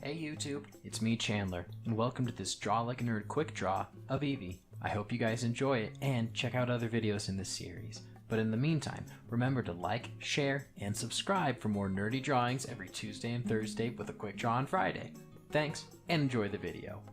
Hey YouTube, it's me Chandler, and welcome to this Draw Like a Nerd quick draw of Eevee. I hope you guys enjoy it and check out other videos in this series. But in the meantime, remember to like, share, and subscribe for more nerdy drawings every Tuesday and Thursday with a quick draw on Friday. Thanks, and enjoy the video.